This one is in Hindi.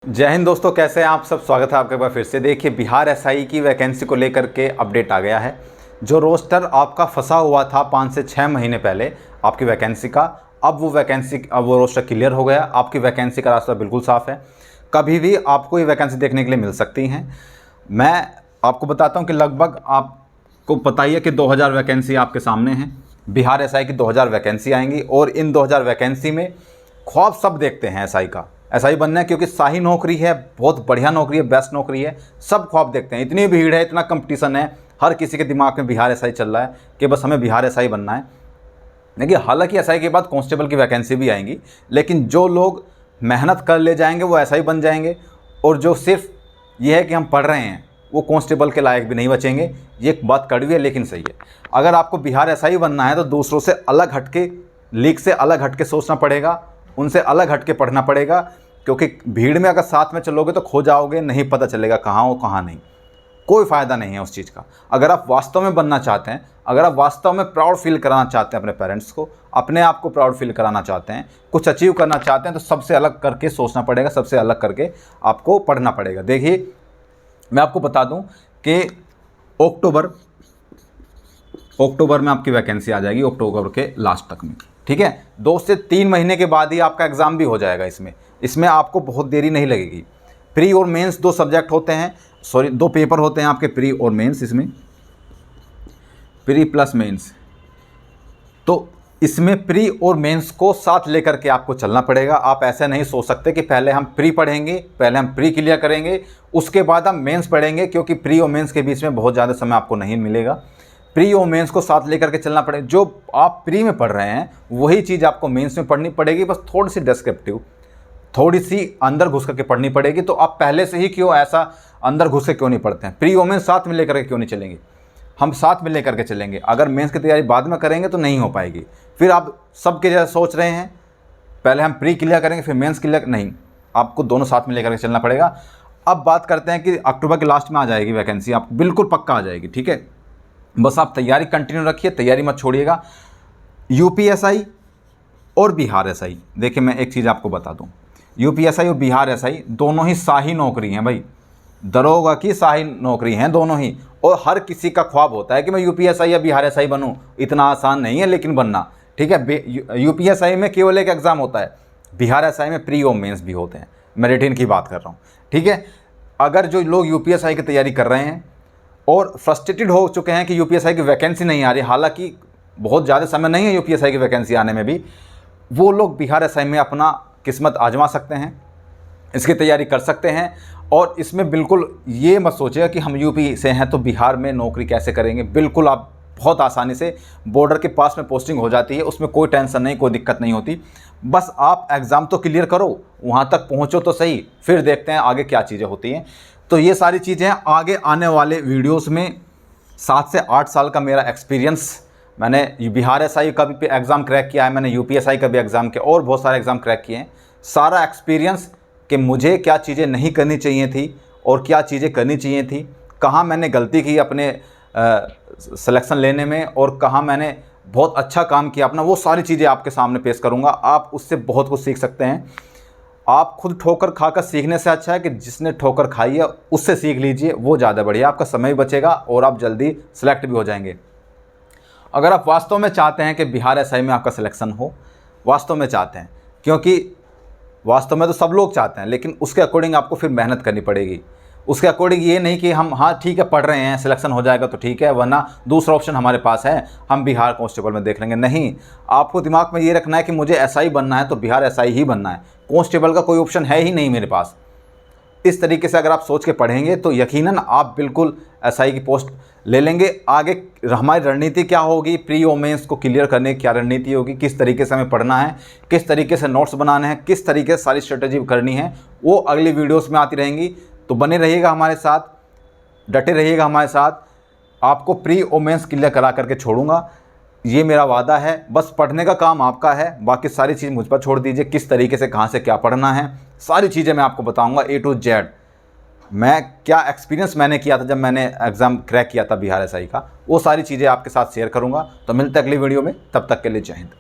जय हिंद दोस्तों, कैसे हैं आप सब। स्वागत है आपका एक बार फिर से। देखिए, बिहार एसआई की वैकेंसी को लेकर के अपडेट आ गया है। जो रोस्टर आपका फंसा हुआ था 5 से 6 महीने पहले आपकी वैकेंसी का, अब वो रोस्टर क्लियर हो गया। आपकी वैकेंसी का रास्ता बिल्कुल साफ़ है। कभी भी आपको ये वैकेंसी देखने के लिए मिल सकती हैं। मैं आपको बताता हूँ कि लगभग आपको पता ही है कि 2000 वैकेंसी आपके सामने हैं। बिहार एसआई की 2000 वैकेंसी आएंगी और इन 2000 वैकेंसी में ख्वाब सब देखते हैं एसआई का। एसआई बनना है क्योंकि शाही नौकरी है, बहुत बढ़िया नौकरी है, बेस्ट नौकरी है। सब ख्वाब देखते हैं। इतनी भीड़ है, इतना कंपटीशन है, हर किसी के दिमाग में बिहार एसआई चल रहा है कि बस हमें बिहार एसआई बनना है। देखिए, हालांकि एसआई के बाद कांस्टेबल की वैकेंसी भी आएंगी, लेकिन जो लोग मेहनत कर ले जाएंगे वो एसआई बन जाएंगे, और जो सिर्फ ये है कि हम पढ़ रहे हैं वो कांस्टेबल के लायक भी नहीं बचेंगे। ये एक बात कड़वी है लेकिन सही है। अगर आपको बिहार एसआई बनना है तो दूसरों से अलग हटके, लीग से अलग हटके सोचना पड़ेगा, उनसे अलग हटके पढ़ना पड़ेगा, क्योंकि भीड़ में अगर साथ में चलोगे तो खो जाओगे, नहीं पता चलेगा कहाँ हो कहाँ नहीं। कोई फ़ायदा नहीं है उस चीज़ का। अगर आप वास्तव में बनना चाहते हैं, अगर आप वास्तव में प्राउड फील कराना चाहते हैं अपने पेरेंट्स को, अपने आप को प्राउड फील कराना चाहते हैं, कुछ अचीव करना चाहते हैं, तो सबसे अलग करके सोचना पड़ेगा, सबसे अलग करके आपको पढ़ना पड़ेगा। देखिए, मैं आपको बता दूं कि अक्टूबर में आपकी वैकेंसी आ जाएगी, अक्टूबर के लास्ट तक में। ठीक है, 2 से 3 महीने के बाद ही आपका एग्ज़ाम भी हो जाएगा। इसमें आपको बहुत देरी नहीं लगेगी। प्री और मेंस 2 सब्जेक्ट होते हैं, 2 पेपर होते हैं आपके, प्री और मेंस। इसमें प्री प्लस मेंस, तो इसमें प्री और मेंस को साथ लेकर के आपको चलना पड़ेगा। आप ऐसे नहीं सोच सकते कि पहले हम प्री पढ़ेंगे, पहले हम प्री क्लियर करेंगे, उसके बाद हम मेंस पढ़ेंगे, क्योंकि प्री और मेंस के बीच में बहुत ज़्यादा समय आपको नहीं मिलेगा। प्री और मेंस को साथ लेकर के चलना पड़ेगा। जो आप प्री में पढ़ रहे हैं वही चीज़ आपको मेंस में पढ़नी पड़ेगी, बस थोड़ी सी डिस्क्रिप्टिव, थोड़ी सी अंदर घुस करके पढ़नी पड़ेगी। तो आप पहले से ही क्यों ऐसा अंदर घुस के क्यों नहीं पढ़ते हैं? प्री और मेंस साथ में लेकर के क्यों नहीं चलेंगे? हम साथ में लेकर के चलेंगे। अगर मेंस की तैयारी बाद में करेंगे तो नहीं हो पाएगी। फिर आप सबके जैसा सोच रहे हैं, पहले हम प्री क्लियर करेंगे फिर मेंस क्लियर, नहीं, आपको दोनों साथ में लेकर के चलना पड़ेगा। अब बात करते हैं कि अक्टूबर के लास्ट में आ जाएगी वैकेंसी, आपको बिल्कुल पक्का आ जाएगी। ठीक है, बस आप तैयारी कंटिन्यू रखिए, तैयारी मत छोड़िएगा। यूपीएसआई और बिहार एसआई, देखिए मैं एक चीज़ आपको बता दूँ, यूपीएसआई और बिहार एसआई दोनों ही शाही नौकरी हैं भाई, दरोगा की शाही नौकरी हैं दोनों ही। और हर किसी का ख्वाब होता है कि मैं यूपीएसआई या बिहार एसआई बनूं। इतना आसान नहीं है लेकिन बनना। ठीक है, यूपीएसआई में केवल एक एग्ज़ाम होता है, बिहार एसआई में प्री और मेंस भी होते हैं। मैं रिटेन की बात कर रहा हूँ। ठीक है, अगर जो लोग यूपीएसआई की तैयारी कर रहे हैं और फ्रस्ट्रेटेड हो चुके हैं कि यूपीएसआई की वैकेंसी नहीं आ रही, हालांकि बहुत ज़्यादा समय नहीं है यूपीएसआई की वैकेंसी आने में भी, वो लोग बिहार एसआई में अपना किस्मत आजमा सकते हैं, इसकी तैयारी कर सकते हैं। और इसमें बिल्कुल ये मत सोचिएगा कि हम यूपी से हैं तो बिहार में नौकरी कैसे करेंगे। बिल्कुल आप बहुत आसानी से, बॉर्डर के पास में पोस्टिंग हो जाती है, उसमें कोई टेंशन नहीं, कोई दिक्कत नहीं होती। बस आप एग्ज़ाम तो क्लियर करो, वहाँ तक पहुँचो तो सही, फिर देखते हैं आगे क्या चीज़ें होती हैं। तो ये सारी चीज़ें आगे आने वाले वीडियोज़ में। 7 से 8 साल का मेरा एक्सपीरियंस, मैंने बिहार एसआई का भी एग्ज़ाम क्रैक किया है, मैंने यूपीएसआई का भी एग्ज़ाम किया और बहुत सारे एग्ज़ाम क्रैक किए हैं। सारा एक्सपीरियंस कि मुझे क्या चीज़ें नहीं करनी चाहिए थी और क्या चीज़ें करनी चाहिए थी, कहाँ मैंने गलती की अपने सिलेक्शन लेने में और कहाँ मैंने बहुत अच्छा काम किया अपना, वो सारी चीज़ें आपके सामने पेश करूँगा। आप उससे बहुत कुछ सीख सकते हैं। आप खुद ठोकर खाकर सीखने से अच्छा है कि जिसने ठोकर खाई है उससे सीख लीजिए, वो ज़्यादा बढ़िया। आपका समय बचेगा और आप जल्दी सेलेक्ट भी हो जाएंगे। अगर आप वास्तव में चाहते हैं कि बिहार एसआई में आपका सिलेक्शन हो, वास्तव में चाहते हैं, क्योंकि वास्तव में तो सब लोग चाहते हैं, लेकिन उसके अकॉर्डिंग आपको फिर मेहनत करनी पड़ेगी। उसके अकॉर्डिंग ये नहीं कि हम हाँ ठीक है पढ़ रहे हैं, सिलेक्शन हो जाएगा तो ठीक है, वरना दूसरा ऑप्शन हमारे पास है, हम बिहार कांस्टेबल में देख लेंगे। नहीं, आपको दिमाग में ये रखना है कि मुझे एसआई बनना है तो बिहार एसआई ही बनना है, कांस्टेबल का कोई ऑप्शन है ही नहीं मेरे पास। इस तरीके से अगर आप सोच के पढ़ेंगे तो यकीनन आप बिल्कुल एसआई की पोस्ट ले लेंगे। आगे हमारी रणनीति क्या होगी, प्री और मेंस को क्लियर करने की क्या रणनीति होगी, किस तरीके से हमें पढ़ना है, किस तरीके से नोट्स बनाने हैं, किस तरीके से सारी स्ट्रेटजी करनी है, वो अगली वीडियोस में आती रहेंगी। तो बने रहिएगा हमारे साथ, डटे रहिएगा हमारे साथ। आपको प्री और मेंस क्लियर करा करके छोड़ूंगा, ये मेरा वादा है। बस पढ़ने का काम आपका है, बाकी सारी चीज़ मुझ पर छोड़ दीजिए। किस तरीके से कहाँ से क्या पढ़ना है, सारी चीज़ें मैं आपको बताऊंगा A to Z। मैं क्या एक्सपीरियंस मैंने किया था जब मैंने एग्ज़ाम क्रैक किया था बिहार एसआई का, वो सारी चीज़ें आपके साथ शेयर करूंगा। तो मिलते हैं अगली वीडियो में, तब तक के लिए जय हिंद।